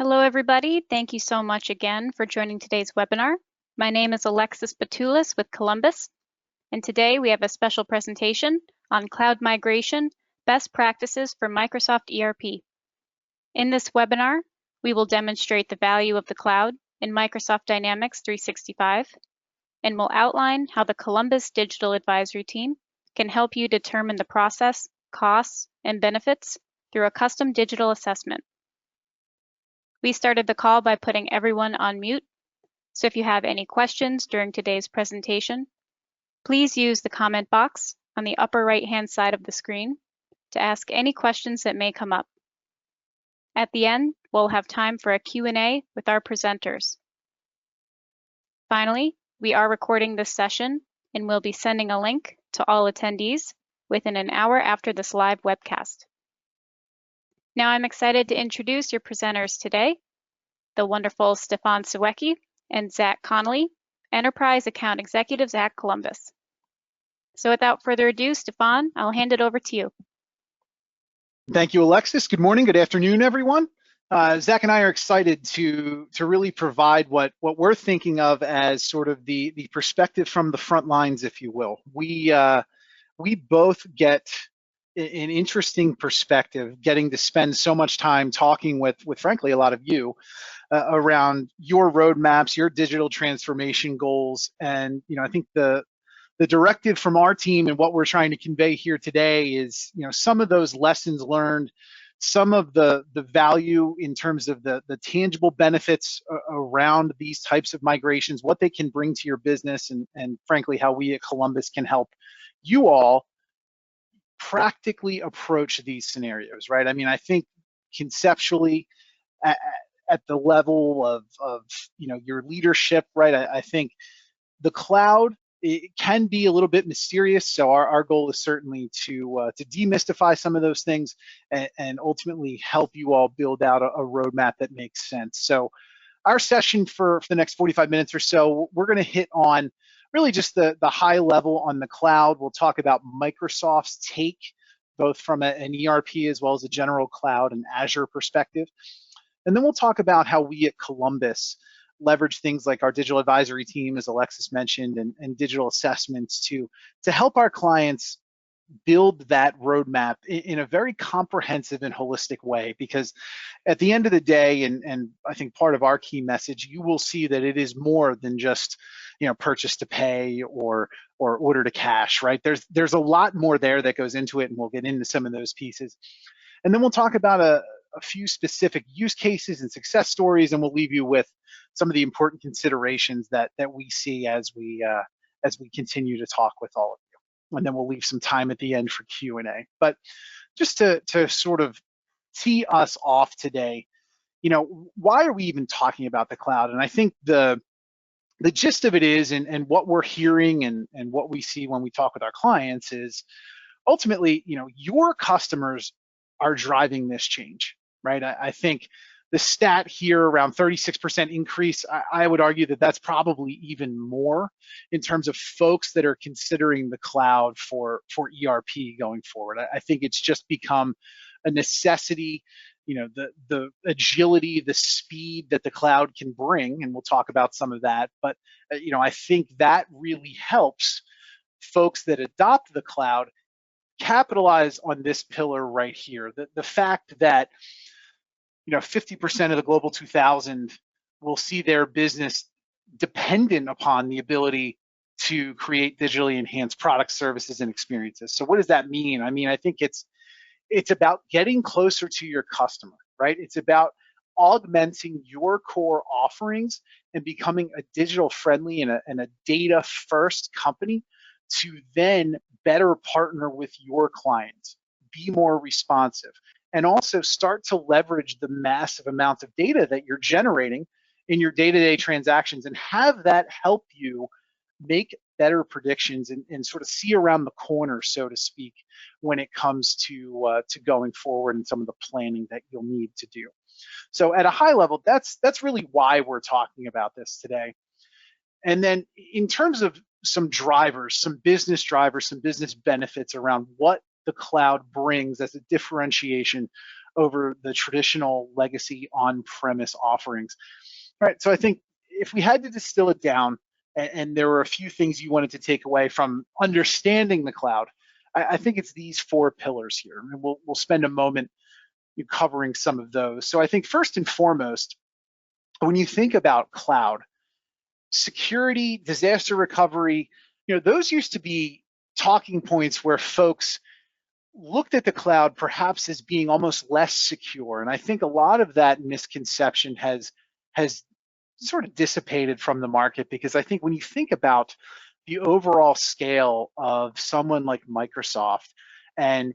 Hello, everybody. Thank you so much again for joining today's webinar. My name is Alexis Batulis with Columbus, and today we have a special presentation on cloud migration, best practices for Microsoft ERP. In this webinar, we will demonstrate the value of the cloud in Microsoft Dynamics 365, and we'll outline how the Columbus Digital Advisory Team can help you determine the process, costs, and benefits through a custom digital assessment. We started the call by putting everyone on mute, so if you have any questions during today's presentation, please use the comment box on the upper right-hand side of the screen to ask any questions that may come up. At the end, we'll have time for a Q&A with our presenters. Finally, we are recording this session and we'll be sending a link to all attendees within an hour after this live webcast. Now I'm excited to introduce your presenters today, the wonderful Stefan Sawecki and Zach Connolly, Enterprise Account Executives at Columbus. So without further ado, Stefan, I'll hand it over to you. Thank you, Alexis. Good morning, good afternoon, everyone. Zach and I are excited to really provide what we're thinking of as sort of the perspective from the front lines, if you will. We both get an interesting perspective, getting to spend so much time talking with frankly a lot of you around your roadmaps, your digital transformation goals, and I think the directive from our team and what we're trying to convey here today is some of those lessons learned, some of the value in terms of the tangible benefits around these types of migrations, what they can bring to your business, and frankly how we at Columbus can help you all practically approach these scenarios, right? I mean, I think conceptually at the level of your leadership, right? I think the cloud, it can be a little bit mysterious, so our goal is certainly to demystify some of those things and ultimately help you all build out a roadmap that makes sense. So our session for the next 45 minutes or so, we're going to hit on really just the high level on the cloud. We'll talk about Microsoft's take, both from an ERP as well as a general cloud and Azure perspective. And then we'll talk about how we at Columbus leverage things like our digital advisory team, as Alexis mentioned, and digital assessments to help our clients build that roadmap in a very comprehensive and holistic way. Because at the end of the day, and I think part of our key message, you will see that it is more than just purchase to pay or order to cash, right? There's a lot more there that goes into it, and we'll get into some of those pieces. And then we'll talk about a few specific use cases and success stories, and we'll leave you with some of the important considerations that we see as we continue to talk with all of you. And then we'll leave some time at the end for Q&A. But just to sort of tee us off today, why are we even talking about the cloud? And I think the gist of it is, and what we're hearing and what we see when we talk with our clients is ultimately, your customers are driving this change, right? I think the stat here around 36% increase, I would argue that that's probably even more in terms of folks that are considering the cloud for ERP going forward. I think it's just become a necessity, the agility, the speed that the cloud can bring, and we'll talk about some of that. But I think that really helps folks that adopt the cloud capitalize on this pillar right here. The fact that 50% of the global 2000 will see their business dependent upon the ability to create digitally enhanced products, services, and experiences. So what does that mean? I mean, I think it's about getting closer to your customer, right? It's about augmenting your core offerings and becoming a digital friendly and a data first company to then better partner with your clients, be more responsive, and also start to leverage the massive amounts of data that you're generating in your day-to-day transactions and have that help you make better predictions and sort of see around the corner, so to speak, when it comes to going forward and some of the planning that you'll need to do. So at a high level, that's really why we're talking about this today. And then in terms of some drivers, some business drivers, some business benefits around what the cloud brings as a differentiation over the traditional legacy on-premise offerings. All right, so I think if we had to distill it down, and there were a few things you wanted to take away from understanding the cloud, I think it's these four pillars here, and we'll spend a moment covering some of those. So I think first and foremost, when you think about cloud, security, disaster recovery, those used to be talking points where folks looked at the cloud perhaps as being almost less secure. And I think a lot of that misconception has sort of dissipated from the market, because I think when you think about the overall scale of someone like Microsoft and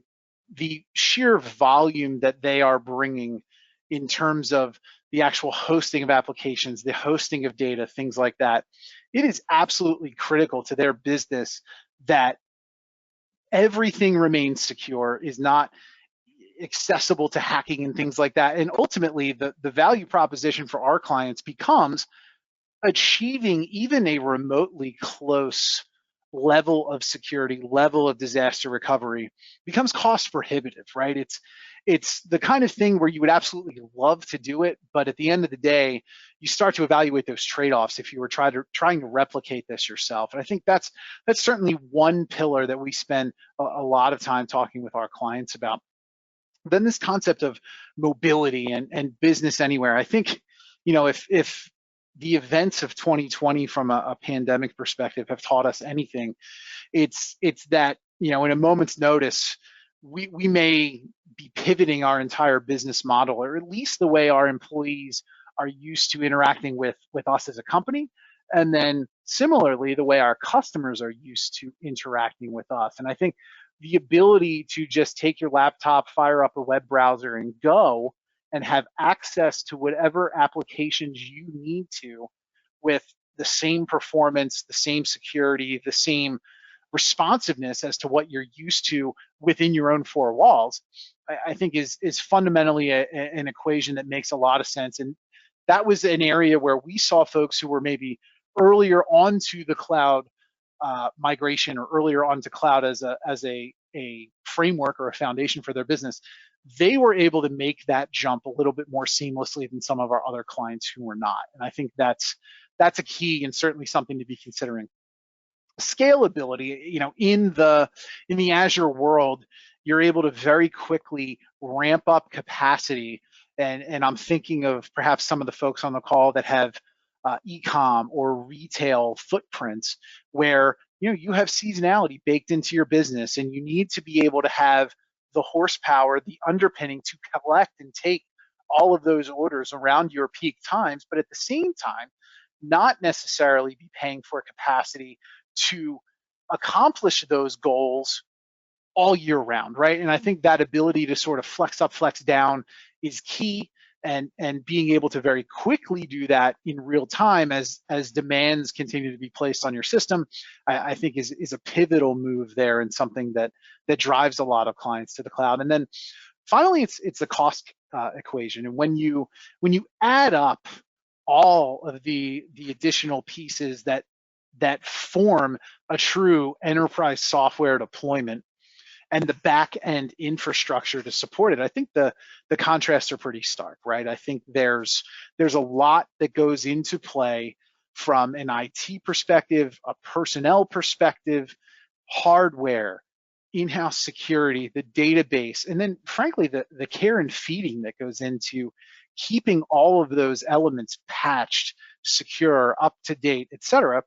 the sheer volume that they are bringing in terms of the actual hosting of applications, the hosting of data, things like that, it is absolutely critical to their business that everything remains secure, is not accessible to hacking and things like that. And ultimately, the value proposition for our clients becomes achieving even a remotely close level of security, level of disaster recovery becomes cost prohibitive, right? It's the kind of thing where you would absolutely love to do it, but at the end of the day, you start to evaluate those trade-offs if you were trying to replicate this yourself. And I think that's certainly one pillar that we spend a lot of time talking with our clients about. Then this concept of mobility and business anywhere. I think, if the events of 2020 from a pandemic perspective have taught us anything, it's that, in a moment's notice, we may be pivoting our entire business model, or at least the way our employees are used to interacting with us as a company. And then similarly, the way our customers are used to interacting with us. And I think the ability to just take your laptop, fire up a web browser, and go and have access to whatever applications you need to with the same performance, the same security, the same responsiveness as to what you're used to within your own four walls, I think is fundamentally an equation that makes a lot of sense. And that was an area where we saw folks who were maybe earlier onto the cloud migration, or earlier onto cloud as a framework or a foundation for their business. They were able to make that jump a little bit more seamlessly than some of our other clients who were not. And I think that's a key, and certainly something to be considering. Scalability, in the Azure world, you're able to very quickly ramp up capacity. And I'm thinking of perhaps some of the folks on the call that have e-com or retail footprints where you have seasonality baked into your business, and you need to be able to have the horsepower, the underpinning to collect and take all of those orders around your peak times, but at the same time, not necessarily be paying for capacity to accomplish those goals all year round, right? And I think that ability to sort of flex up, flex down is key, and being able to very quickly do that in real time as demands continue to be placed on your system, I think is a pivotal move there, and something that drives a lot of clients to the cloud. And then finally, it's the cost equation. And when you add up all of the additional pieces that form a true enterprise software deployment, and the back end infrastructure to support it, I think the contrasts are pretty stark, right? I think there's a lot that goes into play from an IT perspective, a personnel perspective, hardware, in-house security, the database, and then frankly, the care and feeding that goes into keeping all of those elements patched, secure, up to date, et cetera.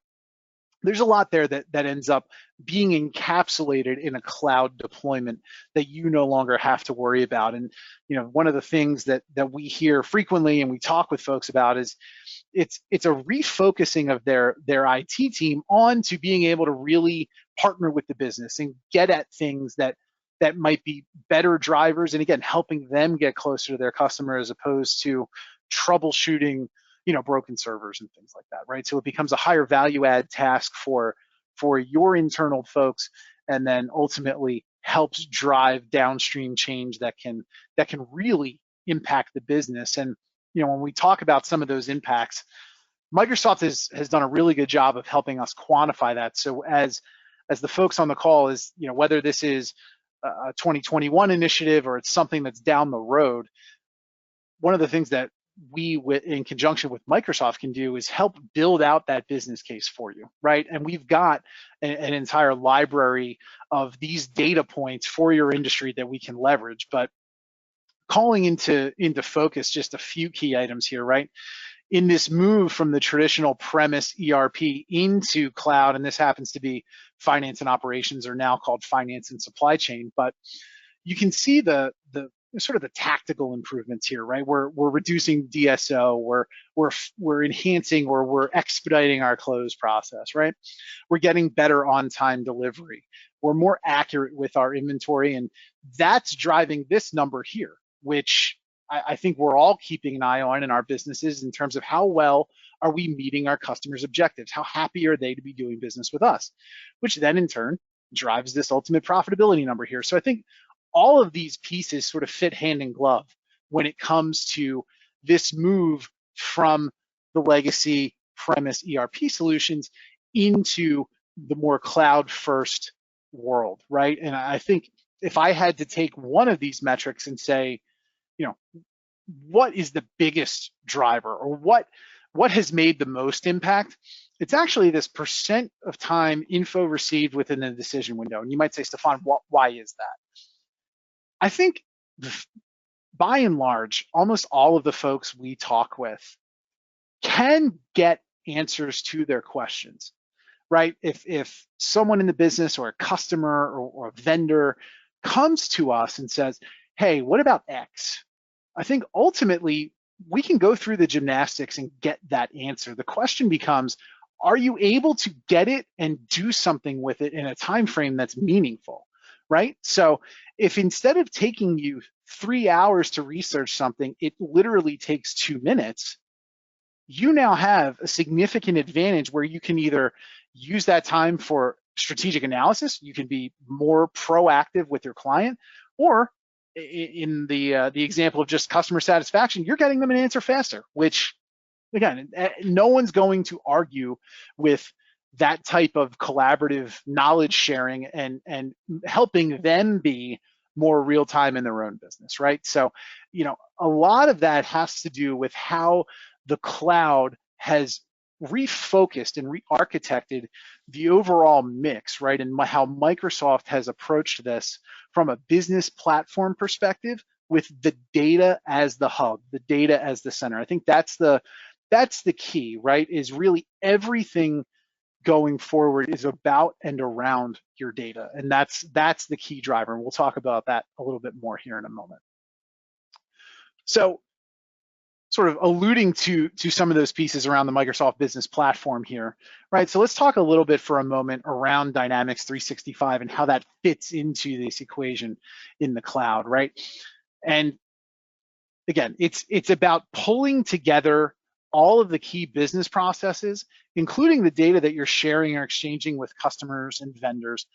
There's a lot there that ends up being encapsulated in a cloud deployment that you no longer have to worry about. And one of the things that we hear frequently and we talk with folks about is it's a refocusing of their IT team on to being able to really partner with the business and get at things that might be better drivers, and again, helping them get closer to their customer as opposed to troubleshooting broken servers and things like that, right? So it becomes a higher value add task for your internal folks, and then ultimately helps drive downstream change that can really impact the business. And when we talk about some of those impacts, Microsoft has done a really good job of helping us quantify that. So as the folks on the call, is whether this is a 2021 initiative or it's something that's down the road, one of the things that we, in conjunction with Microsoft, can do is help build out that business case for you, right? And we've got an entire library of these data points for your industry that we can leverage. But calling into focus just a few key items here, right? In this move from the traditional premise ERP into cloud, and this happens to be finance and operations, are now called finance and supply chain, but you can see the sort of the tactical improvements here, right? We're reducing DSO, we're enhancing or we're expediting our close process, right? We're getting better on-time delivery. We're more accurate with our inventory, and that's driving this number here, which I think we're all keeping an eye on in our businesses in terms of how well are we meeting our customers' objectives? How happy are they to be doing business with us? Which then in turn drives this ultimate profitability number here. So I think all of these pieces sort of fit hand in glove when it comes to this move from the legacy premise ERP solutions into the more cloud first world, right? And I think if I had to take one of these metrics and say, you know, what is the biggest driver or what has made the most impact? It's actually this percent of time info received within the decision window. And you might say, Stefan, why is that? I think by and large, almost all of the folks we talk with can get answers to their questions, right? If someone in the business or a customer or a vendor comes to us and says, hey, what about X? I think ultimately we can go through the gymnastics and get that answer. The question becomes, are you able to get it and do something with it in a time frame that's meaningful, right? So if instead of taking you 3 hours to research something, it literally takes 2 minutes, you now have a significant advantage where you can either use that time for strategic analysis, you can be more proactive with your client, or in the example of just customer satisfaction, you're getting them an answer faster, which again, no one's going to argue with that type of collaborative knowledge sharing and helping them be more real time in their own business, right? So, you know, a lot of that has to do with how the cloud has refocused and re-architected the overall mix, right? And how Microsoft has approached this from a business platform perspective with the data as the hub, the data as the center. I think that's the key, right? Is really everything going forward is about and around your data. And that's the key driver. And we'll talk about that a little bit more here in a moment. So sort of alluding to some of those pieces around the Microsoft Business Platform here, right? So let's talk a little bit for a moment around Dynamics 365 and how that fits into this equation in the cloud, right? And again, it's about pulling together all of the key business processes, including the data that you're sharing or exchanging with customers and vendors,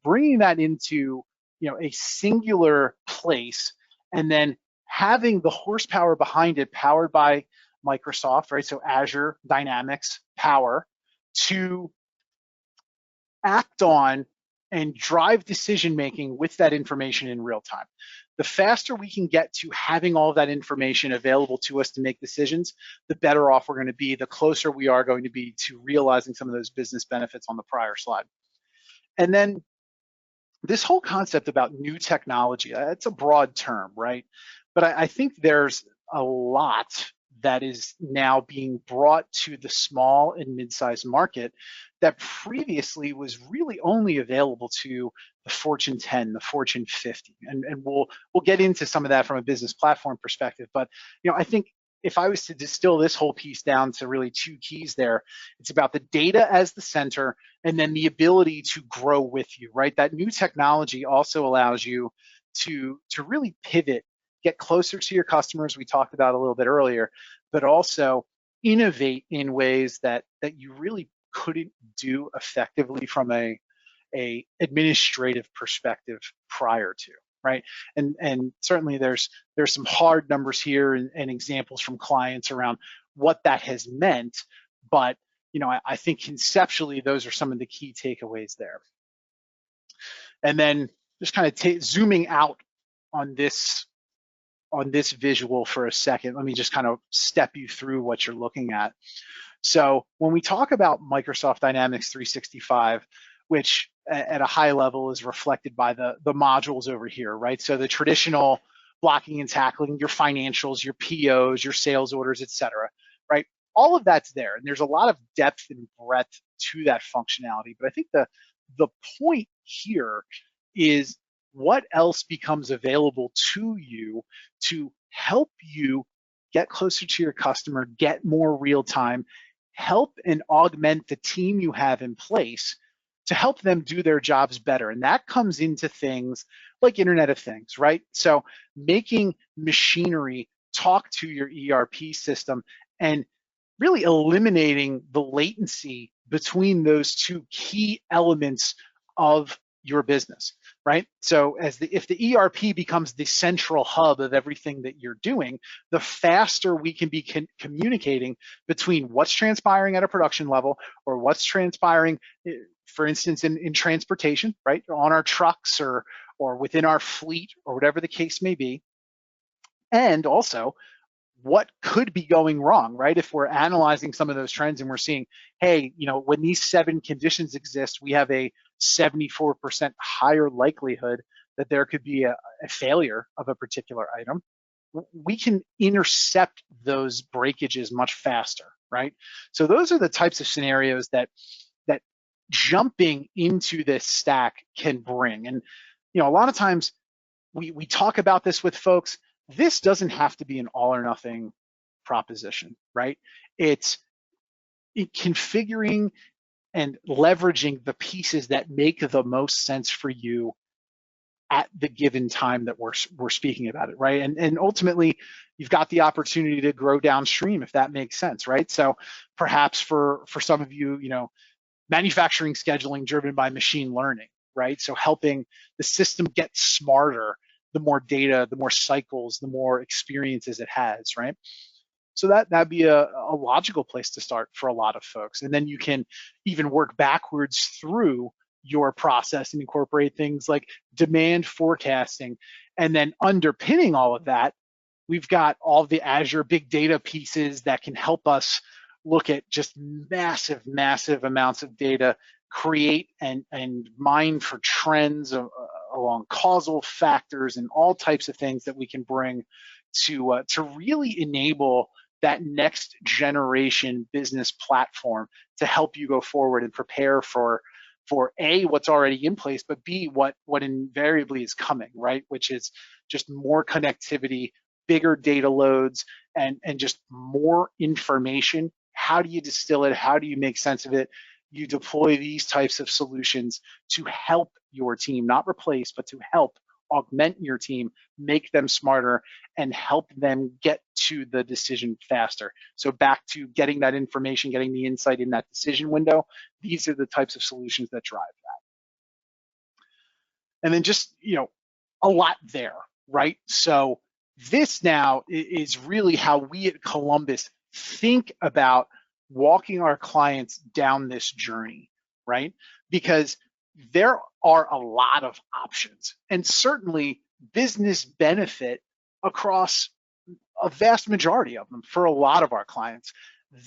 bringing that into, you know, a singular place, and then having the horsepower behind it powered by Microsoft, right? So Azure Dynamics Power to act on and drive decision making with that information in real time. The faster we can get to having all of that information available to us to make decisions, the better off we're going to be, the closer we are going to be to realizing some of those business benefits on the prior slide. And then this whole concept about new technology, it's a broad term, right? But I think there's a lot that is now being brought to the small and mid-sized market that previously was really only available to the Fortune 10, the Fortune 50. And we'll get into some of that from a business platform perspective. But you know, I think if I was to distill this whole piece down to really 2 keys there, it's about the data as the center and then the ability to grow with you, right? That new technology also allows you to really pivot, get closer to your customers, we talked about a little bit earlier, but also innovate in ways that you really couldn't do effectively from a administrative perspective prior to, right? And certainly there's some hard numbers here and examples from clients around what that has meant, but you know, I think conceptually those are some of the key takeaways there. And then just kind of zooming out on this visual for a second, let me just kind of step you through what you're looking at. So when we talk about Microsoft Dynamics 365, which at a high level is reflected by the modules over here, right? So the traditional blocking and tackling, your financials, your POs, your sales orders, et cetera, right? All of that's there. And there's a lot of depth and breadth to that functionality. But I think the point here is what else becomes available to you to help you get closer to your customer, get more real time, help and augment the team you have in place to help them do their jobs better. And that comes into things like Internet of Things, right? So making machinery talk to your ERP system and really eliminating the latency between those two key elements of your business, right? So if the ERP becomes the central hub of everything that you're doing, the faster we can be communicating between what's transpiring at a production level or what's transpiring, for instance, in transportation, right? On our trucks or within our fleet or whatever the case may be. And also what could be going wrong, right? If we're analyzing some of those trends and we're seeing, hey, when these 7 conditions exist, we have a 74% higher likelihood that there could be a failure of a particular item. We can intercept those breakages much faster, right? So those are the types of scenarios that jumping into this stack can bring. And a lot of times we talk about this with folks. This doesn't have to be an all or nothing proposition, right? It's configuring and leveraging the pieces that make the most sense for you at the given time that we're speaking about it, right? And ultimately, you've got the opportunity to grow downstream if that makes sense, right? So perhaps for some of you, manufacturing scheduling driven by machine learning, right? So helping the system get smarter, the more data, the more cycles, the more experiences it has, right? So that'd be a logical place to start for a lot of folks. And then you can even work backwards through your process and incorporate things like demand forecasting. And then underpinning all of that, we've got all the Azure big data pieces that can help us look at just massive, massive amounts of data, create and mine for trends along causal factors and all types of things that we can bring to really enable that next generation business platform to help you go forward and prepare for A, what's already in place, but B, what invariably is coming, right? Which is just more connectivity, bigger data loads, and just more information. How do you distill it? How do you make sense of it? You deploy these types of solutions to help your team, not replace, but to help augment your team, make them smarter, and help them get to the decision faster. So back to getting that information, getting the insight in that decision window, these are the types of solutions that drive that. And then just, a lot there, right? So this now is really how we at Columbus think about walking our clients down this journey, right? Because there are a lot of options and certainly business benefit across a vast majority of them for a lot of our clients.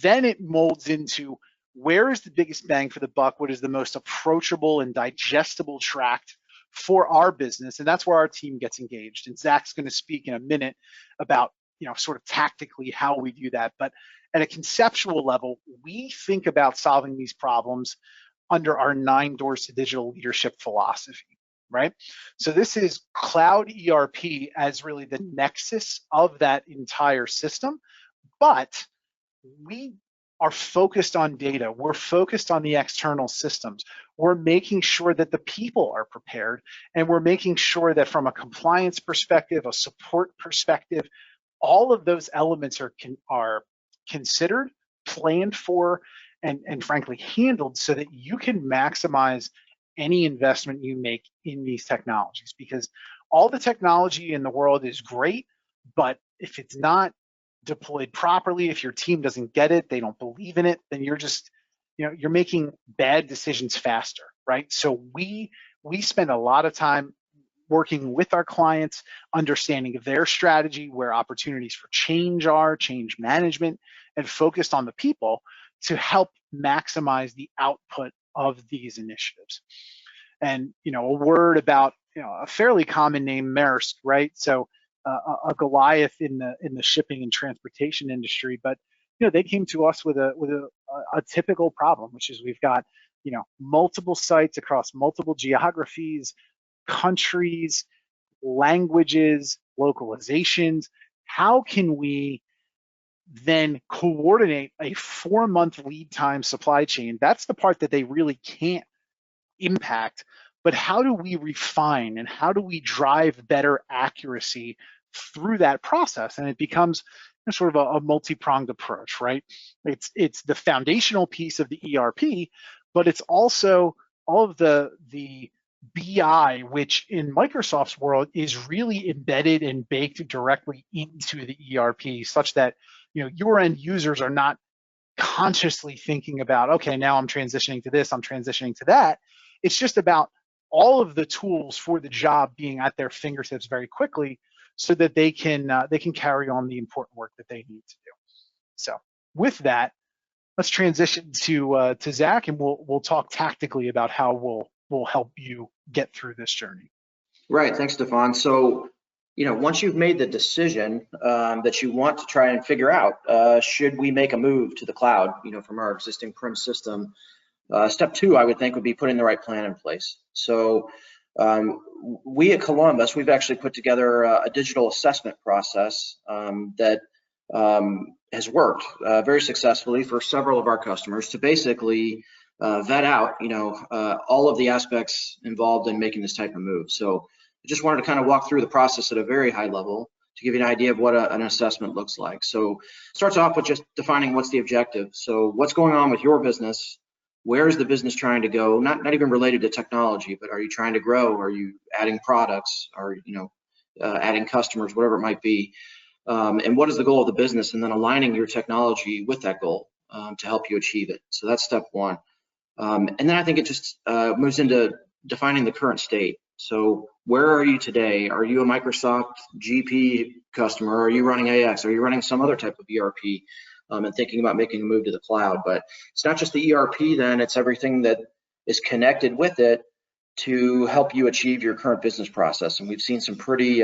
Then it molds into where is the biggest bang for the buck? What is the most approachable and digestible tract for our business? And that's where our team gets engaged. And Zach's going to speak in a minute about, sort of tactically how we do that. But at a conceptual level, we think about solving these problems under our 9 doors to digital leadership philosophy, right? So this is cloud ERP as really the nexus of that entire system, but we are focused on data. We're focused on the external systems. We're making sure that the people are prepared, and we're making sure that from a compliance perspective, a support perspective, all of those elements are considered, planned for, and frankly handled so that you can maximize any investment you make in these technologies. Because all the technology in the world is great, but if it's not deployed properly, if your team doesn't get it, they don't believe in it, then you're just, you're making bad decisions faster, right? So we spend a lot of time working with our clients, understanding their strategy, where opportunities for change are, change management, and focused on the people to help maximize the output of these initiatives. And a word about a fairly common name, Maersk, right? So a Goliath in the shipping and transportation industry, but they came to us with a typical problem, which is we've got multiple sites across multiple geographies, countries, languages, localizations. How can we then coordinate a 4-month lead time supply chain? That's the part that they really can't impact, but how do we refine and how do we drive better accuracy through that process? And it becomes sort of a multi-pronged approach, right? It's the foundational piece of the ERP, but it's also all of the BI, which in Microsoft's world is really embedded and baked directly into the ERP, such that your end users are not consciously thinking about, okay, now I'm transitioning to this, I'm transitioning to that. It's just about all of the tools for the job being at their fingertips very quickly, so that they can carry on the important work that they need to do. So with that, let's transition to Zach, and we'll talk tactically about how we'll help you get through this journey. Right. Thanks, Stefan. So, once you've made the decision that you want to try and figure out, should we make a move to the cloud, from our existing prem system, step 2, I would think, would be putting the right plan in place. So we at Columbus, we've actually put together a digital assessment process that has worked very successfully for several of our customers to basically vet out, all of the aspects involved in making this type of move. So I just wanted to kind of walk through the process at a very high level to give you an idea of what an assessment looks like. So it starts off with just defining what's the objective. So what's going on with your business? Where is the business trying to go? Not even related to technology, but are you trying to grow? Are you adding products? Are adding customers, whatever it might be? And what is the goal of the business? And then aligning your technology with that goal to help you achieve it. So that's step 1. And then I think it just moves into defining the current state. So where are you today? Are you a Microsoft GP customer? Are you running AX? Are you running some other type of ERP? And thinking about making a move to the cloud. But it's not just the ERP then, it's everything that is connected with it to help you achieve your current business process. And we've seen some pretty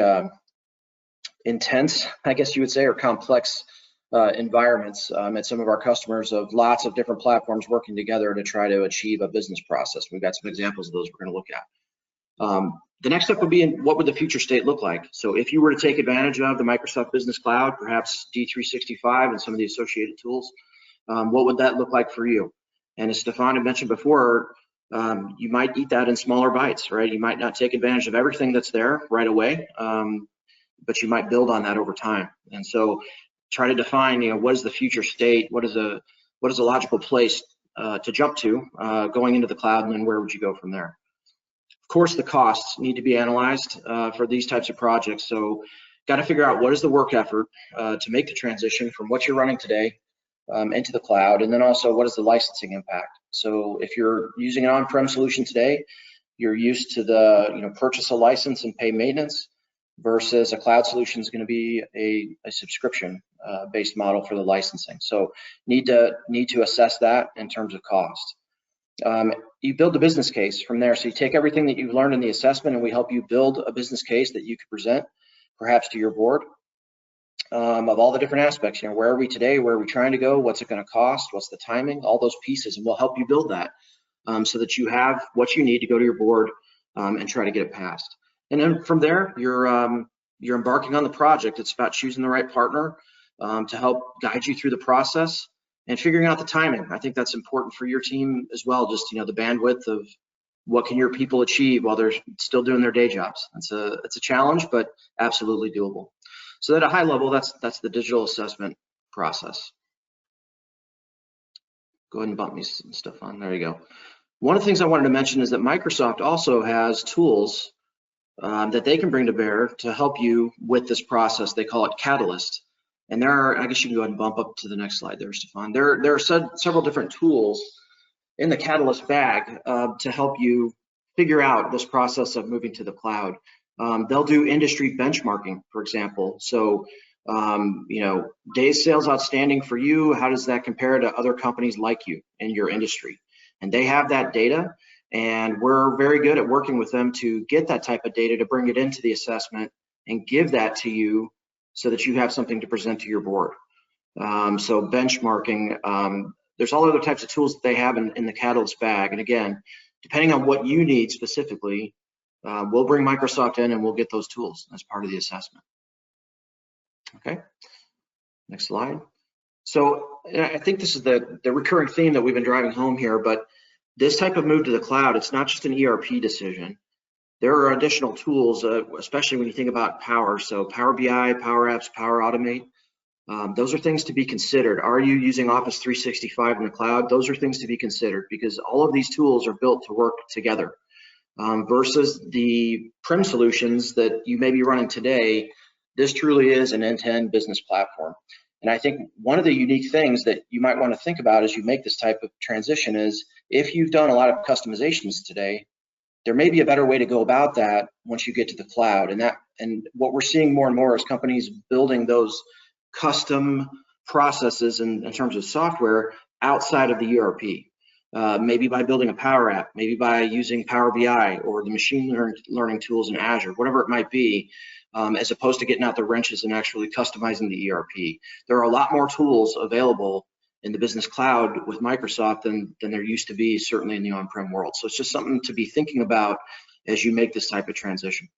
intense, I guess you would say, or complex environments at some of our customers of lots of different platforms working together to try to achieve a business process. We've got some examples of those we're going to look at. The next step would be what would the future state look like? So if you were to take advantage of the Microsoft Business Cloud, perhaps D365 and some of the associated tools, what would that look like for you? And as Stefan had mentioned before, you might eat that in smaller bites, right? You might not take advantage of everything that's there right away, but you might build on that over time. And so try to define, what is the future state? What is a logical place to jump to going into the cloud, and then where would you go from there? Of course, the costs need to be analyzed for these types of projects. So got to figure out what is the work effort to make the transition from what you're running today into the cloud, and then also what is the licensing impact. So if you're using an on-prem solution today, you're used to the purchase a license and pay maintenance, versus a cloud solution is going to be a subscription based model for the licensing. So need to assess that in terms of cost. You build a business case from there. So you take everything that you've learned in the assessment, and we help you build a business case that you could present perhaps to your board of all the different aspects. Where are we today? Where are we trying to go? What's it going to cost? What's the timing? All those pieces, and we'll help you build that so that you have what you need to go to your board and try to get it passed. And then from there, you're embarking on the project. It's about choosing the right partner to help guide you through the process and figuring out the timing. I think that's important for your team as well. Just the bandwidth of what can your people achieve while they're still doing their day jobs. It's a challenge, but absolutely doable. So at a high level, that's the digital assessment process. Go ahead and bump me some stuff on. There you go. One of the things I wanted to mention is that Microsoft also has tools that they can bring to bear to help you with this process. They call it Catalyst. And there are, I guess you can go ahead and bump up to the next slide there, Stefan. There are several different tools in the Catalyst bag to help you figure out this process of moving to the cloud. They'll do industry benchmarking, for example. So, days sales outstanding for you, how does that compare to other companies like you in your industry? And they have that data, and we're very good at working with them to get that type of data to bring it into the assessment and give that to you so that you have something to present to your board. So benchmarking, there's all other types of tools that they have in the Catalyst bag. And again, depending on what you need specifically, we'll bring Microsoft in and we'll get those tools as part of the assessment. Okay, next slide. So I think this is the recurring theme that we've been driving home here, but this type of move to the cloud, it's not just an ERP decision. There are additional tools, especially when you think about Power. So Power BI, Power Apps, Power Automate. Those are things to be considered. Are you using Office 365 in the cloud? Those are things to be considered because all of these tools are built to work together versus the Prim solutions that you may be running today. This truly is an end-to-end business platform. And I think one of the unique things that you might want to think about as you make this type of transition is if you've done a lot of customizations today, there may be a better way to go about that once you get to the cloud. And what we're seeing more and more is companies building those custom processes in terms of software outside of the ERP. Maybe by building a Power App, maybe by using Power BI or the machine learning tools in Azure, whatever it might be, as opposed to getting out the wrenches and actually customizing the ERP. There are a lot more tools available in the business cloud with Microsoft than there used to be, certainly in the on-prem world. So it's just something to be thinking about as you make this type of transition.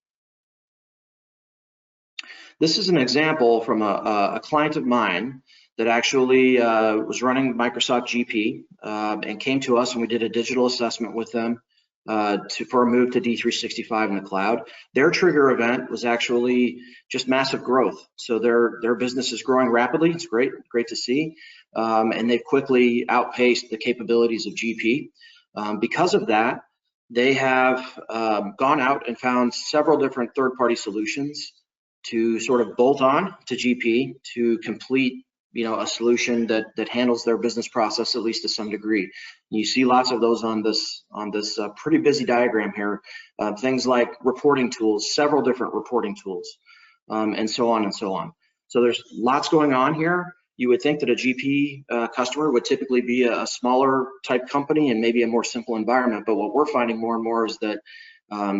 This is an example from a client of mine that actually was running Microsoft GP and came to us and we did a digital assessment with them for a move to D365 in the cloud. Their trigger event was actually just massive growth. So their business is growing rapidly. It's great to see. And they've quickly outpaced the capabilities of GP. Because of that, they have gone out and found several different third-party solutions to sort of bolt on to GP to complete a solution that handles their business process at least to some degree. You see lots of those on this pretty busy diagram here. Things like reporting tools, several different reporting tools, and so on and so on. So there's lots going on here. You would think that a GP customer would typically be a smaller type company and maybe a more simple environment, but what we're finding more and more is that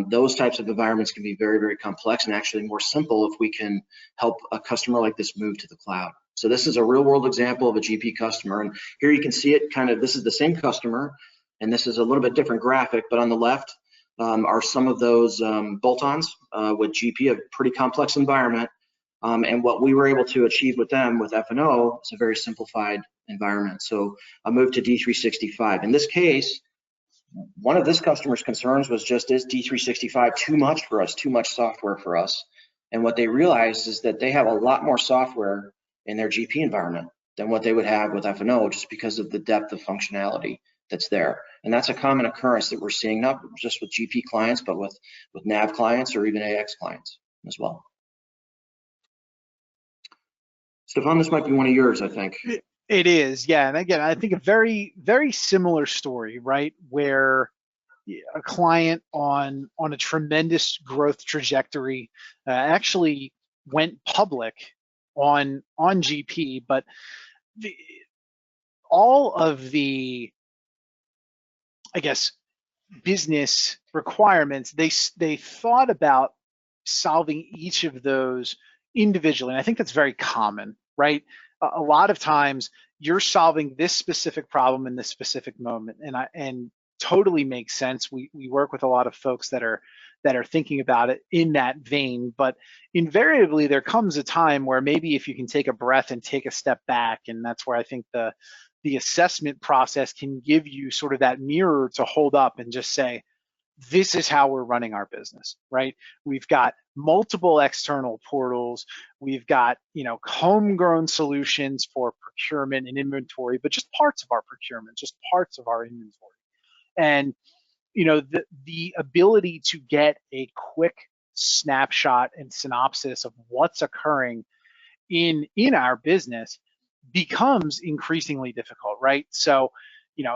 those types of environments can be very, very complex and actually more simple if we can help a customer like this move to the cloud. So this is a real world example of a GP customer. And here you can see it this is the same customer, and this is a little bit different graphic, but on the left are some of those bolt-ons with GP, a pretty complex environment. And what we were able to achieve with them with F&O is a very simplified environment. So a move to D365. In this case, one of this customer's concerns was just, is D365 too much for us, too much software for us? And what they realized is that they have a lot more software in their GP environment than what they would have with F&O just because of the depth of functionality that's there. And that's a common occurrence that we're seeing, not just with GP clients, but with NAV clients or even AX clients as well. Stefan, this might be one of yours, I think. It is, yeah. And again, I think a very, very similar story, right? Where a client on a tremendous growth trajectory actually went public on GP, but all of the, I guess, business requirements, they thought about solving each of those individually. And I think that's very common, right? A lot of times you're solving this specific problem in this specific moment, and totally makes sense. We work with a lot of folks that are thinking about it in that vein, but invariably there comes a time where maybe if you can take a breath and take a step back, and that's where I think the assessment process can give you sort of that mirror to hold up and just say, this is how we're running our business, right? We've got multiple external portals. We've got, homegrown solutions for procurement and inventory, but just parts of our procurement, just parts of our inventory. And, the ability to get a quick snapshot and synopsis of what's occurring in our business becomes increasingly difficult, right? So,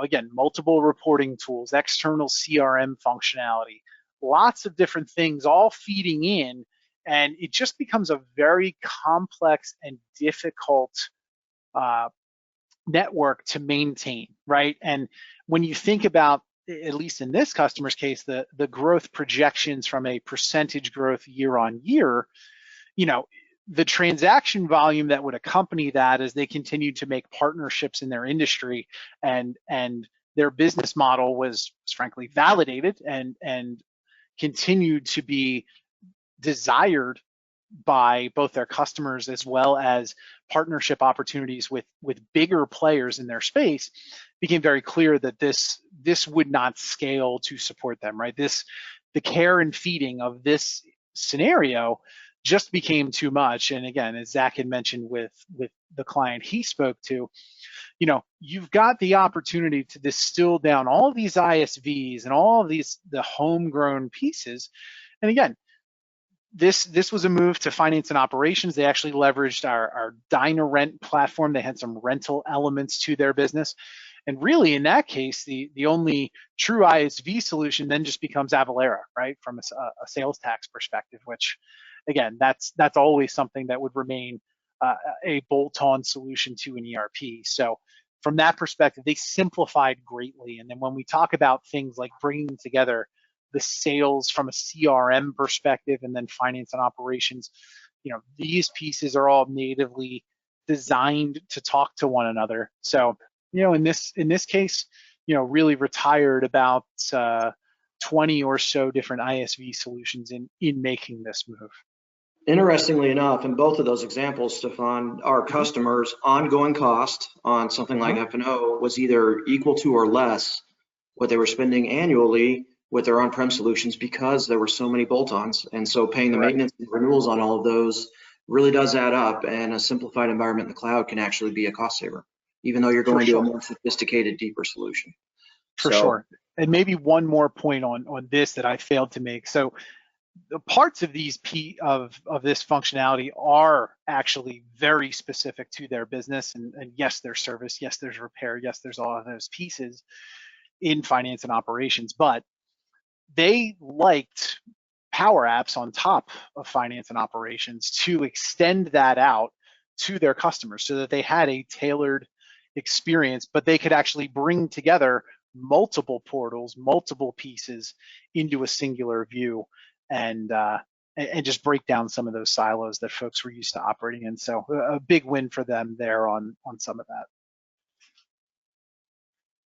again, multiple reporting tools, external CRM functionality, lots of different things all feeding in, and it just becomes a very complex and difficult network to maintain, right? And when you think about, at least in this customer's case, the growth projections from a percentage growth year on year, you know, the transaction volume that would accompany that as they continued to make partnerships in their industry, and their business model was frankly validated and continued to be desired by both their customers as well as partnership opportunities with bigger players in their space, became very clear that this would not scale to support them, right? The care and feeding of this scenario just became too much. And again, as Zach had mentioned with the client he spoke to, you know, you've got the opportunity to distill down all of these ISVs and all of these, the homegrown pieces. And again, this was a move to finance and operations. They actually leveraged our Dyna-Rent platform. They had some rental elements to their business. And really, in that case, the only true ISV solution then just becomes Avalara, right, from a sales tax perspective, which, again, that's always something that would remain a bolt-on solution to an ERP. So from that perspective, they simplified greatly. And then when we talk about things like bringing together the sales from a CRM perspective and then finance and operations, you know, these pieces are all natively designed to talk to one another. So, you know, in this case, you know, really retired about 20 or so different ISV solutions in making this move. Interestingly enough, in both of those examples, Stefan, our customers' ongoing cost on something like F&O was either equal to or less what they were spending annually with their on-prem solutions, because there were so many bolt-ons. And so paying the maintenance and renewals on all of those really does add up, and a simplified environment in the cloud can actually be a cost saver, even though you're going to a more sophisticated, deeper solution. For sure. And maybe one more point on this that I failed to make. So the parts of these of this functionality are actually very specific to their business, and yes, there's service, yes, there's repair, yes, there's all of those pieces in finance and operations, but they liked Power Apps on top of finance and operations to extend that out to their customers so that they had a tailored experience, but they could actually bring together multiple portals, multiple pieces into a singular view, and just break down some of those silos that folks were used to operating in. So a big win for them there on some of that.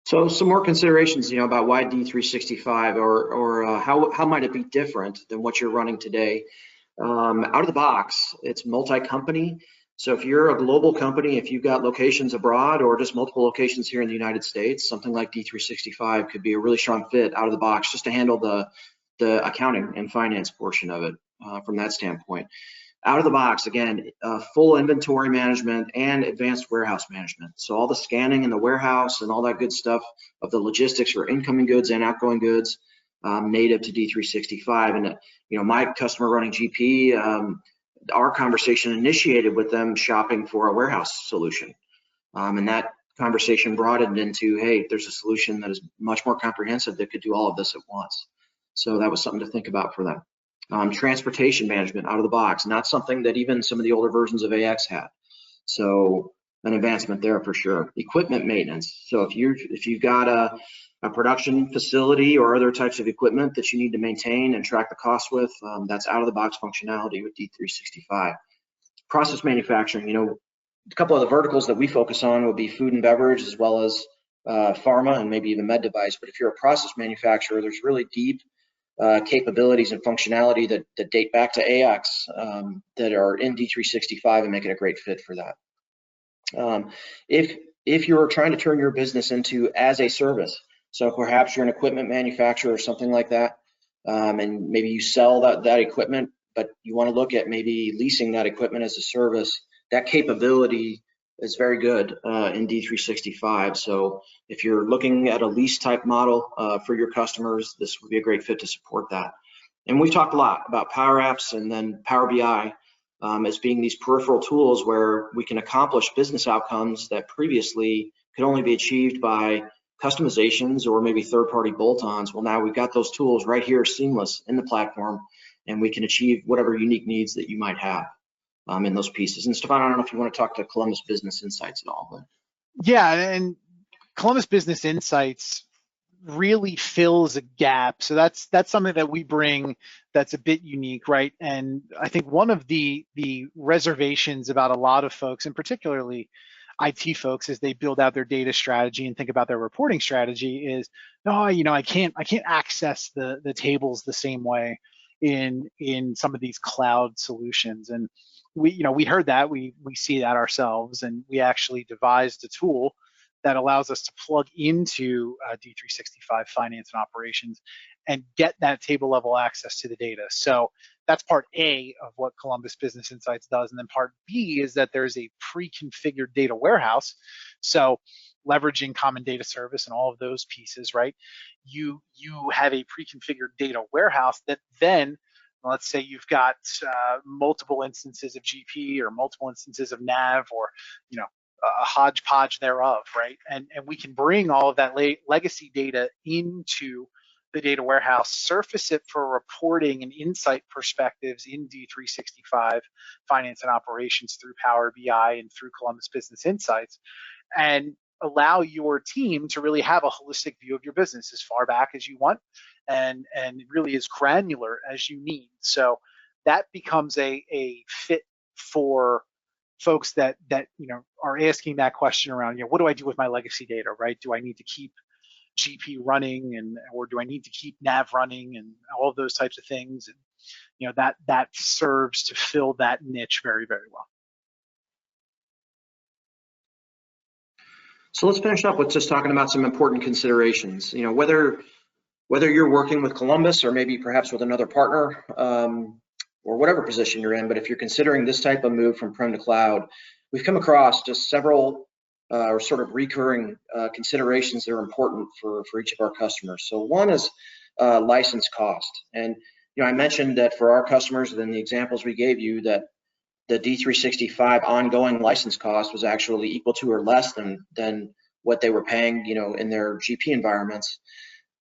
So some more considerations, you know, about why D365, or how might it be different than what you're running today? Out of the box, it's multi-company. So if you're a global company, if you've got locations abroad or just multiple locations here in the United States, something like D365 could be a really strong fit out of the box just to handle the accounting and finance portion of it from that standpoint. Out of the box, again, full inventory management and advanced warehouse management. So all the scanning in the warehouse and all that good stuff of the logistics for incoming goods and outgoing goods, native to D365. And you know, my customer running GP, our conversation initiated with them shopping for a warehouse solution, and that conversation broadened into, hey, there's a solution that is much more comprehensive that could do all of this at once. So that was something to think about for them. Transportation management out of the box, not something that even some of the older versions of AX had. So an advancement there for sure. Equipment maintenance. So if you've got a production facility or other types of equipment that you need to maintain and track the cost with, that's out of the box functionality with D365. Process manufacturing, you know, a couple of the verticals that we focus on would be food and beverage, as well as pharma and maybe even med device. But if you're a process manufacturer, there's really deep capabilities and functionality that date back to AX that are in D365 and make it a great fit for that. If you're trying to turn your business into as a service, so perhaps you're an equipment manufacturer or something like that, and maybe you sell that equipment, but you want to look at maybe leasing that equipment as a service, that capability is very good in D365. So if you're looking at a lease type model for your customers, this would be a great fit to support that. And we've talked a lot about Power Apps and then Power BI as being these peripheral tools where we can accomplish business outcomes that previously could only be achieved by customizations or maybe third-party bolt-ons, well, now we've got those tools right here seamless in the platform, and we can achieve whatever unique needs that you might have in those pieces. And Stefan, I don't know if you want to talk to Columbus Business Insights at all, but. Yeah, and Columbus Business Insights really fills a gap. So that's something that we bring that's a bit unique, right? And I think one of the reservations about a lot of folks, and particularly IT folks, as they build out their data strategy and think about their reporting strategy, is no, I can't access the tables the same way in some of these cloud solutions. And we heard that, we see that ourselves, and we actually devised a tool that allows us to plug into D365 Finance and Operations and get that table level access to the data. So that's part A of what Columbus Business Insights does. And then part B is that there's a pre-configured data warehouse. So leveraging common data service and all of those pieces, right? You have a pre-configured data warehouse that then, let's say you've got multiple instances of GP or multiple instances of NAV, or a hodgepodge thereof, right? And we can bring all of that legacy data into the data warehouse, surface it for reporting and insight perspectives in D365 Finance and Operations through Power BI and through Columbus Business Insights, and allow your team to really have a holistic view of your business as far back as you want, and really as granular as you need. So that becomes a fit for folks that are asking that question around, what do I do with my legacy data, right? Do I need to keep GP running, or do I need to keep NAV running, and all of those types of things? And that serves to fill that niche very, very well. So let's finish up with just talking about some important considerations. Whether you're working with Columbus or maybe perhaps with another partner, or whatever position you're in, but if you're considering this type of move from prem to cloud, we've come across just several sort of recurring considerations that are important for each of our customers. So one is license cost. And I mentioned that for our customers, and the examples we gave you, that the D365 ongoing license cost was actually equal to or less than what they were paying, in their GP environments.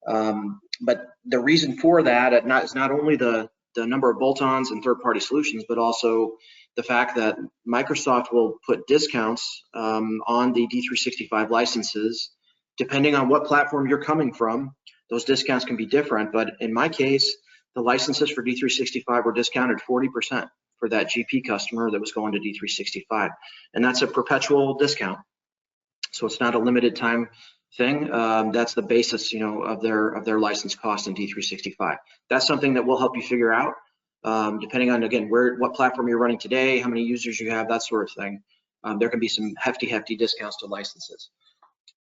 But the reason for that is not only the number of bolt-ons and third-party solutions, but also the fact that Microsoft will put discounts on the D365 licenses, depending on what platform you're coming from. Those discounts can be different, but in my case, the licenses for D365 were discounted 40% for that GP customer that was going to D365, and that's a perpetual discount. So it's not a limited time thing. That's the basis, of their license cost in D365. That's something that will help you figure out, depending on, again, what platform you're running today, how many users you have, that sort of thing. There can be some hefty discounts to licenses.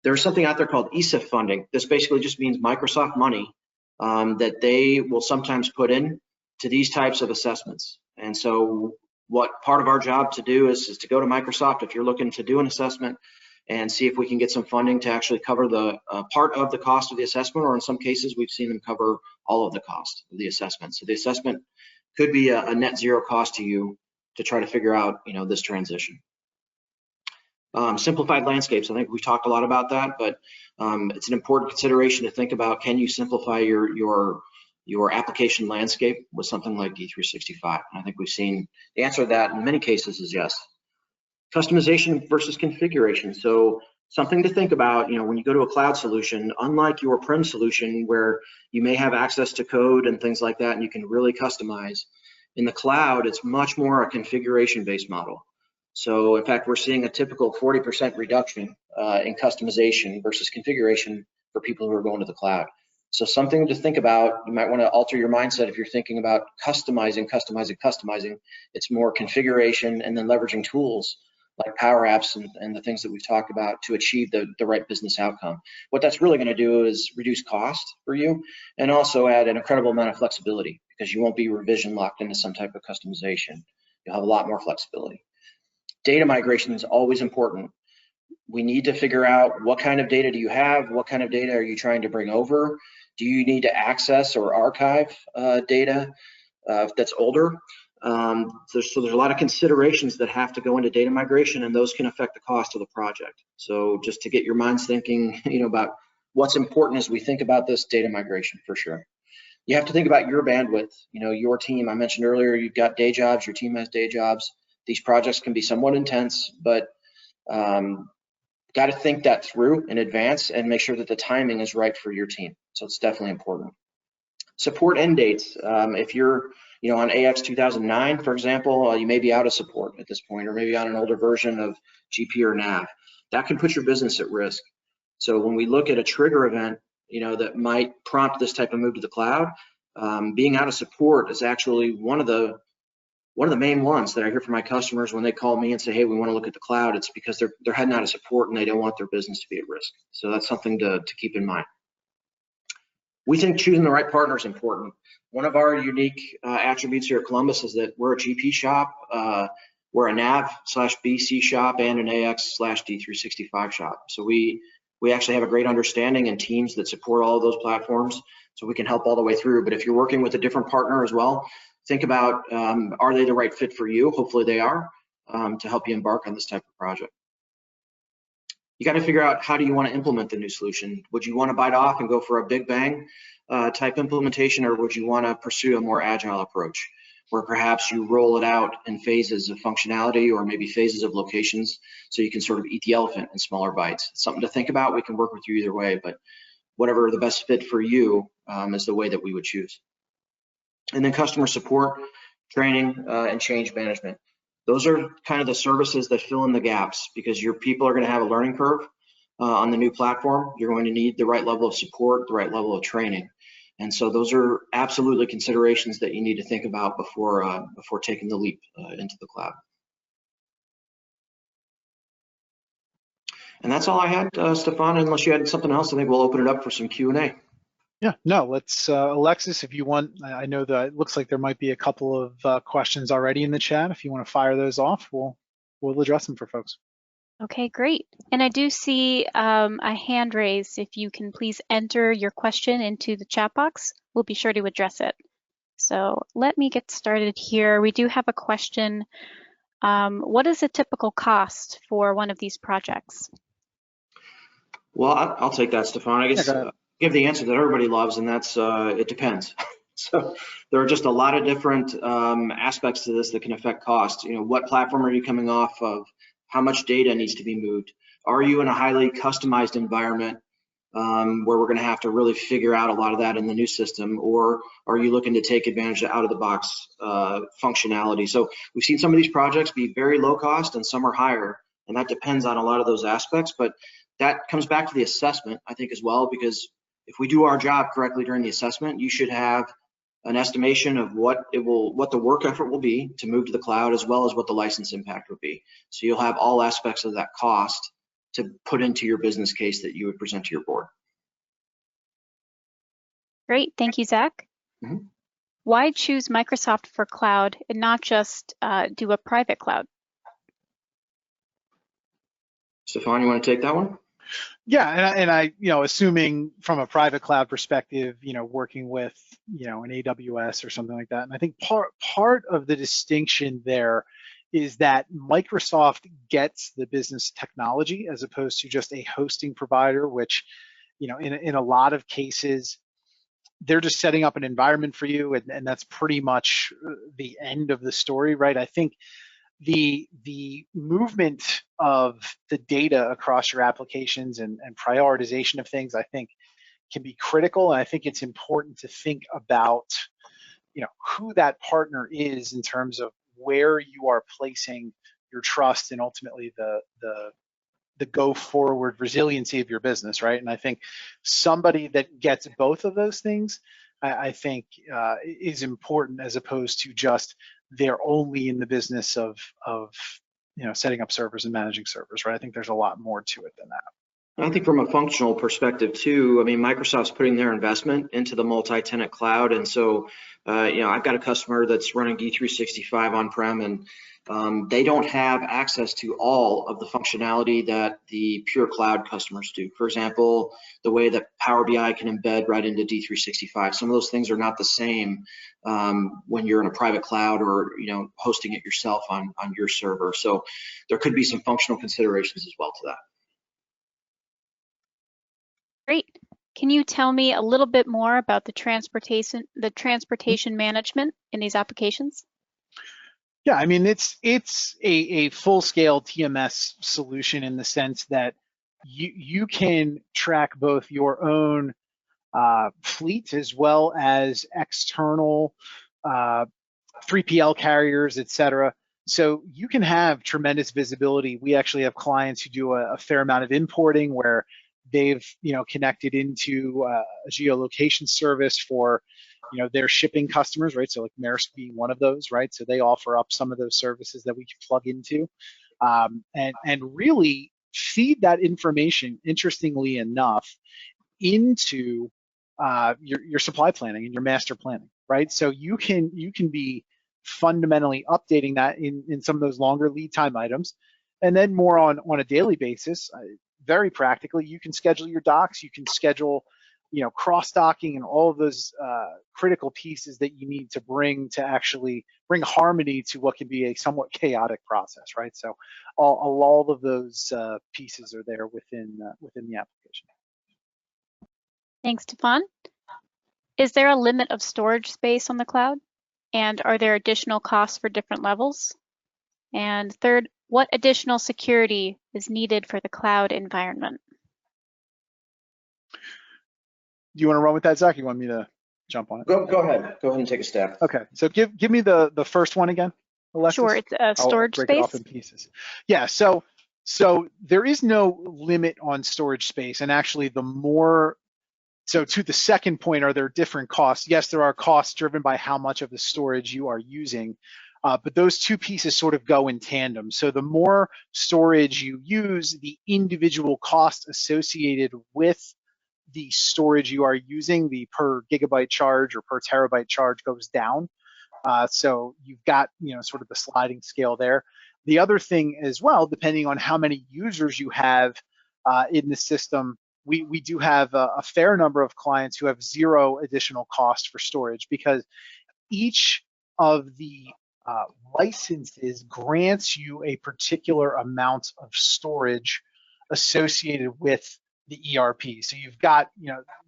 There's something out there called ESIF funding. This basically just means Microsoft money that they will sometimes put in to these types of assessments. And so what part of our job to do is to go to Microsoft if you're looking to do an assessment, and see if we can get some funding to actually cover the part of the cost of the assessment, or in some cases, we've seen them cover all of the cost of the assessment. So the assessment could be a net zero cost to you to try to figure out, this transition. Simplified landscapes, I think we've talked a lot about that, but it's an important consideration to think about. Can you simplify your application landscape with something like D365? And I think we've seen the answer to that in many cases is yes. Customization versus configuration. So something to think about, when you go to a cloud solution, unlike your prem solution where you may have access to code and things like that, and you can really customize, in the cloud, it's much more a configuration-based model. So in fact, we're seeing a typical 40% reduction in customization versus configuration for people who are going to the cloud. So something to think about. You might want to alter your mindset if you're thinking about customizing. It's more configuration and then leveraging tools like Power Apps and the things that we've talked about to achieve the right business outcome. What that's really going to do is reduce cost for you and also add an incredible amount of flexibility, because you won't be revision locked into some type of customization. You'll have a lot more flexibility. Data migration is always important. We need to figure out what kind of data do you have? What kind of data are you trying to bring over? Do you need to access or archive data that's older? There's a lot of considerations that have to go into data migration, and those can affect the cost of the project. So just to get your minds thinking, about What's important as we think about this data migration for sure. You have to think about your bandwidth, your team. I mentioned earlier, you've got day jobs, your team has day jobs. These projects can be somewhat intense, but got to think that through in advance and make sure that the timing is right for your team. So it's definitely important. Support end dates. If you're on AX 2009, for example, you may be out of support at this point, or maybe on an older version of GP or NAV. That can put your business at risk. So when we look at a trigger event, that might prompt this type of move to the cloud, being out of support is actually one of the main ones that I hear from my customers when they call me and say, hey, we want to look at the cloud. It's because they're heading out of support and they don't want their business to be at risk. So that's something to keep in mind. We think choosing the right partner is important. One of our unique attributes here at Columbus is that we're a GP shop, we're a NAV/BC shop, and an AX/D365 shop. So we actually have a great understanding and teams that support all of those platforms, so we can help all the way through. But if you're working with a different partner as well, think about, are they the right fit for you? Hopefully they are, to help you embark on this type of project. You got to figure out, how do you want to implement the new solution? Would you want to bite off and go for a big bang type implementation, or would you want to pursue a more agile approach where perhaps you roll it out in phases of functionality or maybe phases of locations so you can sort of eat the elephant in smaller bites? It's something to think about. We can work with you either way, but whatever the best fit for you is the way that we would choose. And then customer support, training, and change management. Those are kind of the services that fill in the gaps, because your people are going to have a learning curve on the new platform. You're going to need the right level of support, the right level of training. And so those are absolutely considerations that you need to think about before taking the leap into the cloud. And that's all I had, Stefan. Unless you had something else, I think we'll open it up for some Q&A. Yeah, no, let's, Alexis, if you want, I know that it looks like there might be a couple of questions already in the chat. If you want to fire those off, we'll address them for folks. Okay, great. And I do see a hand raised. If you can please enter your question into the chat box, we'll be sure to address it. So let me get started here. We do have a question. What is a typical cost for one of these projects? Well, I'll take that, Stefan. I guess give the answer that everybody loves, and that's it depends. So there are just a lot of different aspects to this that can affect costs. What platform are you coming off of? How much data needs to be moved? Are you in a highly customized environment where we're going to have to really figure out a lot of that in the new system, or are you looking to take advantage of out-of-the-box functionality? So we've seen some of these projects be very low cost and some are higher, and that depends on a lot of those aspects. But that comes back to the assessment, I think, as well, because if we do our job correctly during the assessment, you should have an estimation of what the work effort will be to move to the cloud, as well as what the license impact would be. So you'll have all aspects of that cost to put into your business case that you would present to your board. Great, thank you, Zach. Mm-hmm. Why choose Microsoft for cloud and not just do a private cloud? Stefan, you want to take that one? Yeah, and I assuming from a private cloud perspective, working with, an AWS or something like that. And I think part of the distinction there is that Microsoft gets the business technology as opposed to just a hosting provider, which, in a lot of cases, they're just setting up an environment for you, and that's pretty much the end of the story, right? I think the movement of the data across your applications and prioritization of things, I think, can be critical. And I think it's important to think about, who that partner is in terms of where you are placing your trust and ultimately the go forward resiliency of your business, right? And I think somebody that gets both of those things, I think is important, as opposed to just they're only in the business of setting up servers and managing servers, right? I think there's a lot more to it than that. I think from a functional perspective too, I mean, Microsoft's putting their investment into the multi-tenant cloud. And so, I've got a customer that's running D365 on-prem, and they don't have access to all of the functionality that the pure cloud customers do. For example, the way that Power BI can embed right into D365. Some of those things are not the same when you're in a private cloud or hosting it yourself on your server. So there could be some functional considerations as well to that. Great, Can you tell me a little bit more about the transportation management in these applications? Yeah, I mean, it's a full-scale TMS solution in the sense that you can track both your own fleet as well as external 3PL carriers, et cetera. So you can have tremendous visibility. We actually have clients who do a fair amount of importing where they've connected into a geolocation service for their shipping customers, right? So like Maersk being one of those, right? So they offer up some of those services that we can plug into, and really feed that information, interestingly enough, into your supply planning and your master planning, right? So you can be fundamentally updating that in some of those longer lead time items, and then more on a daily basis. Very practically, you can schedule your docks, you can schedule cross docking and all of those critical pieces that you need to bring to actually bring harmony to what can be a somewhat chaotic process, right? So all of those pieces are there within the application. Thanks, Stefan. Is there a limit of storage space on the cloud? And are there additional costs for different levels? And third, what additional security is needed for the cloud environment? Do you want to run with that, Zach? You want me to jump on it? Go ahead. Go ahead and take a stab. Okay, so give me the first one again, Alexis. Sure, it's a storage I'll break space. it off in pieces. Yeah, so there is no limit on storage space, and actually so to the second point, are there different costs? Yes, there are costs driven by how much of the storage you are using, but those two pieces sort of go in tandem. So the more storage you use, the individual cost associated with the storage you are using, the per gigabyte charge or per terabyte charge goes down. So you've got sort of the sliding scale there. The other thing as well, depending on how many users you have in the system, we do have a fair number of clients who have zero additional cost for storage because each of the licenses grants you a particular amount of storage associated with the ERP. So you've got,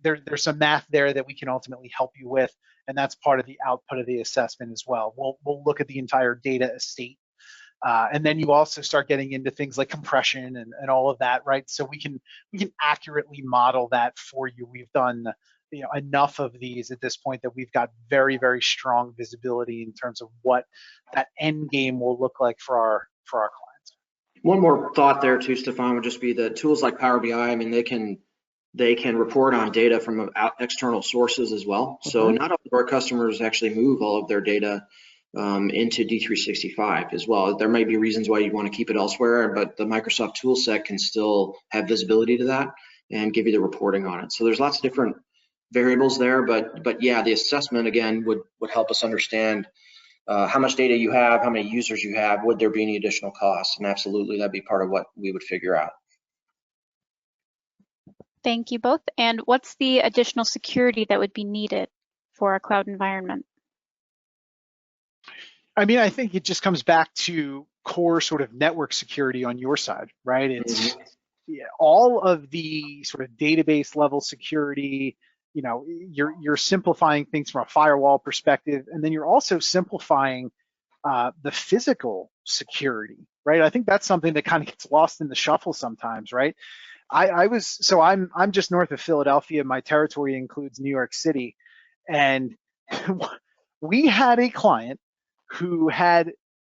there's some math there that we can ultimately help you with, and that's part of the output of the assessment as well. We'll look at the entire data estate. And then you also start getting into things like compression and all of that, right? So we can accurately model that for you. We've done enough of these at this point that we've got very, very strong visibility in terms of what that end game will look like for our clients. One more thought there too, Stefan, would just be the tools like Power BI. I mean, they can report on data from external sources as well. So not all of our customers actually move all of their data into D365 as well. There might be reasons why you want to keep it elsewhere, but the Microsoft tool set can still have visibility to that and give you the reporting on it. So there's lots of different variables there, but yeah, the assessment again would help us understand how much data you have, how many users you have, would there be any additional costs? And absolutely, that'd be part of what we would figure out. Thank you both. And what's the additional security that would be needed for a cloud environment? I mean, I think it just comes back to core sort of network security on your side, right? It's all of the sort of database level security. You're simplifying things from a firewall perspective, and then you're also simplifying the physical security, right? I think that's something that kind of gets lost in the shuffle sometimes, right? I'm just north of Philadelphia. My territory includes New York City, and we had a client who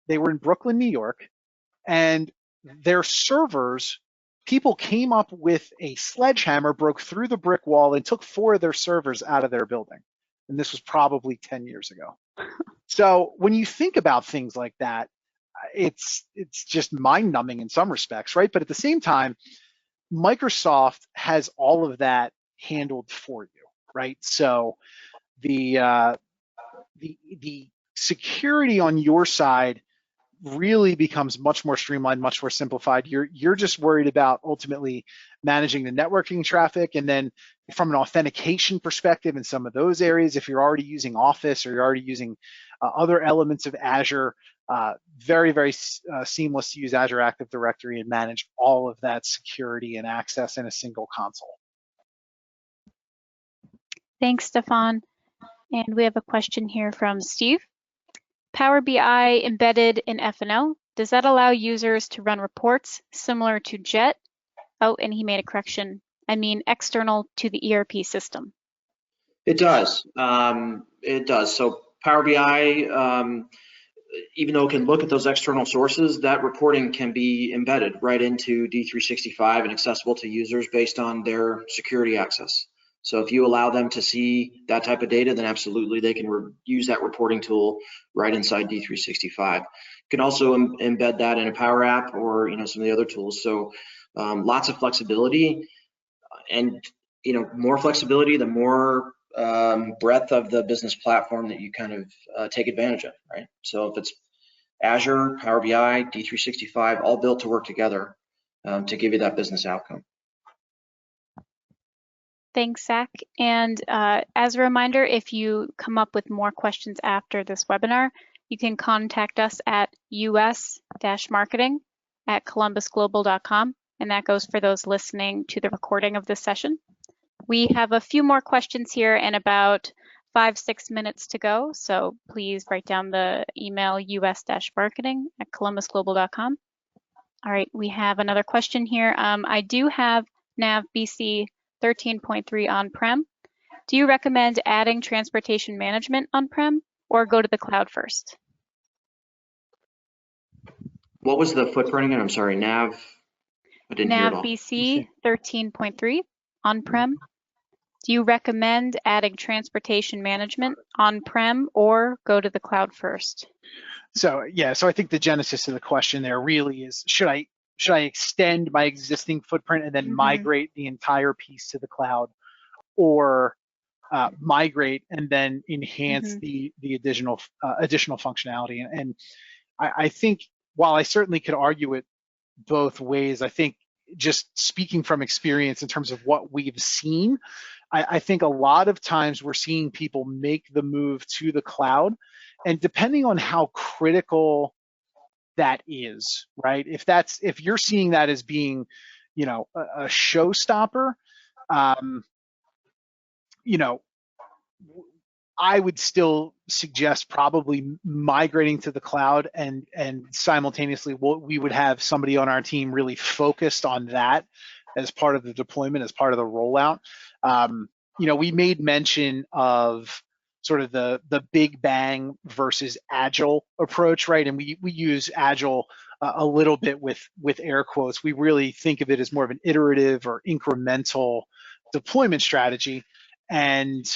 they were in Brooklyn, New York, and their servers, people came up with a sledgehammer, broke through the brick wall, and took 4 of their servers out of their building. And this was probably 10 years ago. So when you think about things like that, it's just mind-numbing in some respects, right? But at the same time, Microsoft has all of that handled for you, right? So the security on your side really becomes much more streamlined, much more simplified. You're just worried about ultimately managing the networking traffic, and then from an authentication perspective in some of those areas, if you're already using Office or you're already using other elements of Azure, very, very seamless to use Azure Active Directory and manage all of that security and access in a single console. Thanks, Stefan. And we have a question here from Steve. Power BI embedded in F&O, does that allow users to run reports similar to JET? Oh, and he made a correction. I mean external to the ERP system. It does. It does. So Power BI, even though it can look at those external sources, that reporting can be embedded right into D365 and accessible to users based on their security access. So if you allow them to see that type of data, then absolutely they can use that reporting tool right inside D365. You can also embed that in a Power App or some of the other tools. So lots of flexibility, and more flexibility, the more breadth of the business platform that you kind of take advantage of, right? So if it's Azure, Power BI, D365, all built to work together to give you that business outcome. Thanks, Zach. And as a reminder, if you come up with more questions after this webinar, you can contact us at us-marketing@columbusglobal.com, and that goes for those listening to the recording of this session. We have a few more questions here and about 5-6 minutes to go, so please write down the email us-marketing@columbusglobal.com. All right, we have another question here. I do have Nav BC 13.3 on-prem. Do you recommend adding transportation management on-prem or go to the cloud first? What was the footprint again? I'm sorry, Nav. I didn't hear it all. Nav BC 13.3 on-prem. Do you recommend adding transportation management on-prem or go to the cloud first? So yeah, so I think the genesis of the question there really is, should I extend my existing footprint and then migrate the entire piece to the cloud, or migrate and then enhance the additional functionality? And I think while I certainly could argue it both ways, I think just speaking from experience in terms of what we've seen, I think a lot of times we're seeing people make the move to the cloud, and depending on how critical that is, right? If you're seeing that as being, a showstopper, I would still suggest probably migrating to the cloud, and simultaneously we would have somebody on our team really focused on that as part of the deployment, as part of the rollout. We made mention of sort of the big bang versus agile approach, right? And we use agile a little bit with air quotes. We really think of it as more of an iterative or incremental deployment strategy. And,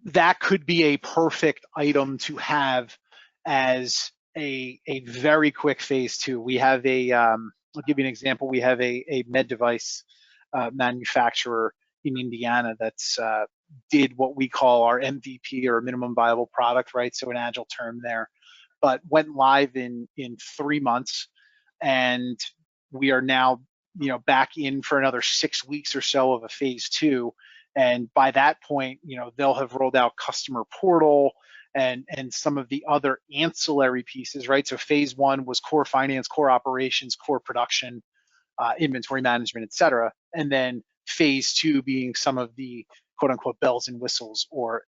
that could be a perfect item to have as a very quick phase two. We have I'll give you an example. We have a med device manufacturer in Indiana that's did what we call our MVP, or minimum viable product, right? So an agile term there, but went live in 3 months, and we are now back in for another 6 weeks or so of a phase two. And by that point, they'll have rolled out customer portal and some of the other ancillary pieces, right? So phase one was core finance, core operations, core production, inventory management, et cetera. And then phase two being some of the quote unquote bells and whistles or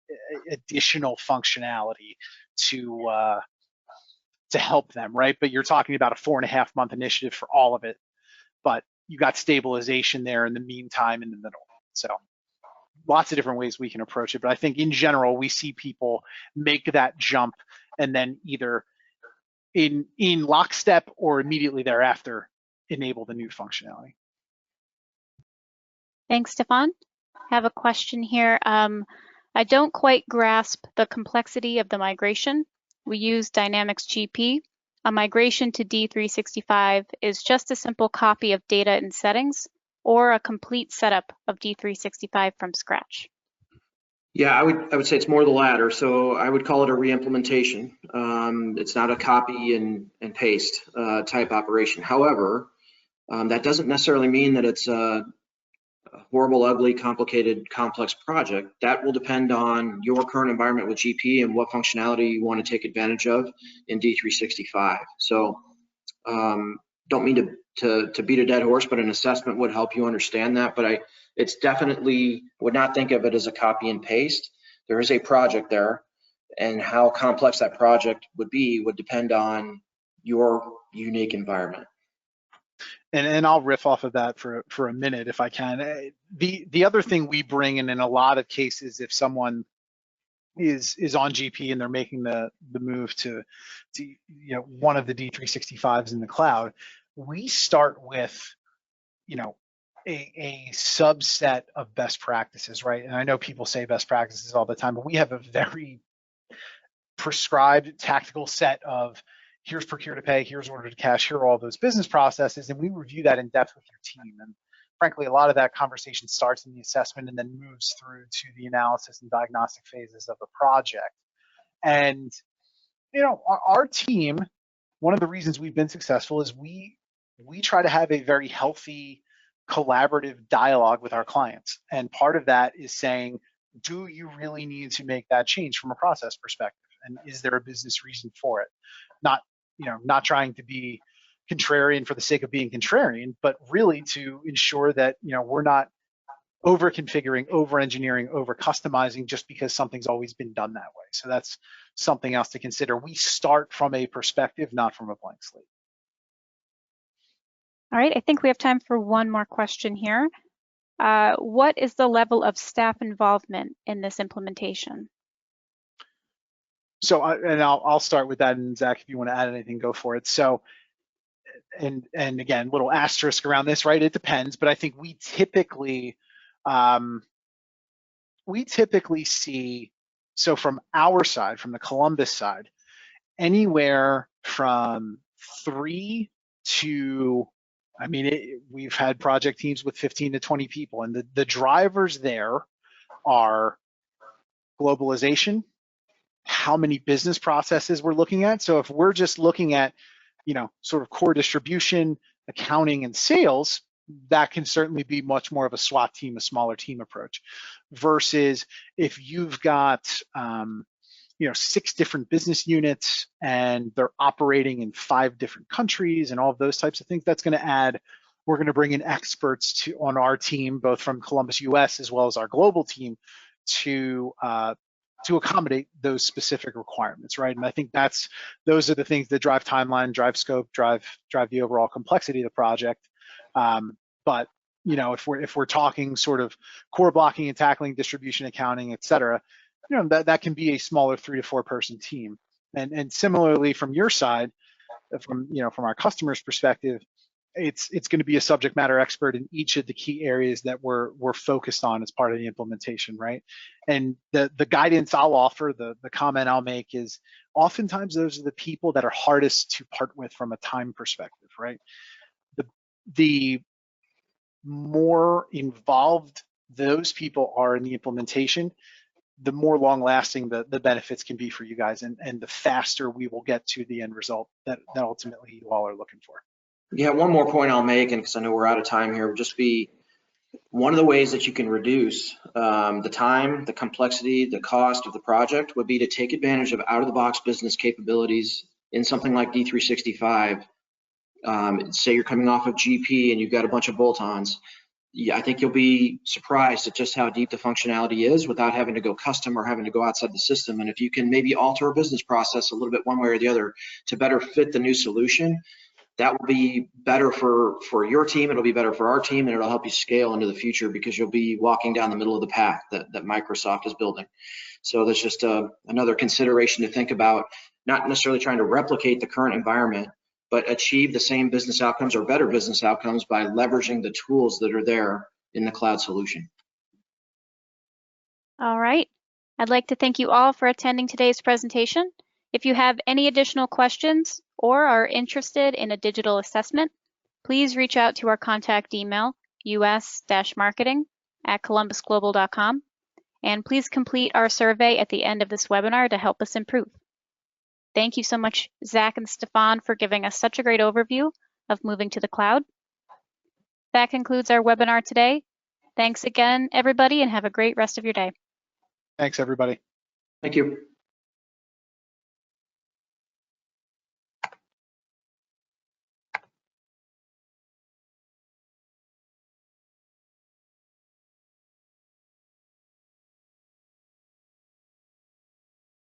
additional functionality to help them, right? But you're talking about a 4.5 month initiative for all of it, but you got stabilization there in the meantime in the middle. So lots of different ways we can approach it, but I think in general we see people make that jump and then either in lockstep or immediately thereafter enable the new functionality. Thanks, Stefan. I have a question here. I don't quite grasp the complexity of the migration. We use Dynamics GP. A migration to D365 is just a simple copy of data and settings, or a complete setup of D365 from scratch? Yeah, I would say it's more the latter. So I would call it a re-implementation. It's not a copy and paste type operation. However, that doesn't necessarily mean that it's a horrible, ugly, complicated, complex project. That will depend on your current environment with GP and what functionality you want to take advantage of in D365. So don't mean to beat a dead horse, but an assessment would help you understand that. But it's definitely, would not think of it as a copy and paste. There is a project there, and how complex that project would depend on your unique environment. And I'll riff off of that for a minute if I can. The other thing we bring in a lot of cases, if someone is on GP and they're making the move to one of the D365s in the cloud, we start with a subset of best practices, right? And I know people say best practices all the time, but we have a very prescribed tactical set of here's procure to pay, here's order to cash, here are all those business processes, and we review that in depth with your team. And frankly, a lot of that conversation starts in the assessment and then moves through to the analysis and diagnostic phases of the project. And our team, one of the reasons we've been successful is we try to have a very healthy collaborative dialogue with our clients. And part of that is saying, do you really need to make that change from a process perspective? And is there a business reason for it? Not trying to be contrarian for the sake of being contrarian, but really to ensure that we're not over configuring, over engineering, over customizing just because something's always been done that way. So that's something else to consider. We start from a perspective, not from a blank slate. All right, I think we have time for one more question here. What is the level of staff involvement in this implementation? So, I'll start with that, and Zach, if you want to add anything, go for it. So, and again, little asterisk around this, right? It depends, but I think we typically see, so from our side, from the Columbus side, anywhere from 3 to, we've had project teams with 15 to 20 people, and the drivers there are globalization, how many business processes we're looking at. So if we're just looking at, sort of core distribution, accounting, and sales, that can certainly be much more of a SWAT team, a smaller team approach, versus if you've got 6 different business units and they're operating in 5 different countries and all of those types of things, that's going to add, we're going to bring in experts on our team, both from Columbus, US, as well as our global team, to accommodate those specific requirements, right? And I think those are the things that drive timeline, drive scope, drive the overall complexity of the project. But if we're talking sort of core blocking and tackling, distribution, accounting, et cetera, that can be a smaller 3 to 4 person team. And similarly from your side, from our customer's perspective, it's going to be a subject matter expert in each of the key areas that we're focused on as part of the implementation, right? And the guidance I'll offer, the comment I'll make is, oftentimes those are the people that are hardest to part with from a time perspective, right? The more involved those people are in the implementation, the more long-lasting the benefits can be for you guys, and the faster we will get to the end result that ultimately you all are looking for. Yeah, one more point I'll make, and because I know we're out of time here, would just be one of the ways that you can reduce the time, the complexity, the cost of the project would be to take advantage of out-of-the-box business capabilities in something like D365. Say you're coming off of GP and you've got a bunch of bolt-ons. Yeah, I think you'll be surprised at just how deep the functionality is without having to go custom or having to go outside the system. And if you can maybe alter a business process a little bit one way or the other to better fit the new solution, that will be better for your team, it'll be better for our team, and it'll help you scale into the future because you'll be walking down the middle of the path that Microsoft is building. So that's just another consideration to think about, not necessarily trying to replicate the current environment, but achieve the same business outcomes or better business outcomes by leveraging the tools that are there in the cloud solution. All right. I'd like to thank you all for attending today's presentation. If you have any additional questions or are interested in a digital assessment, please reach out to our contact email, us-marketing@columbusglobal.com, and please complete our survey at the end of this webinar to help us improve. Thank you so much, Zach and Stefan, for giving us such a great overview of moving to the cloud. That concludes our webinar today. Thanks again, everybody, and have a great rest of your day. Thanks, everybody. Thank you.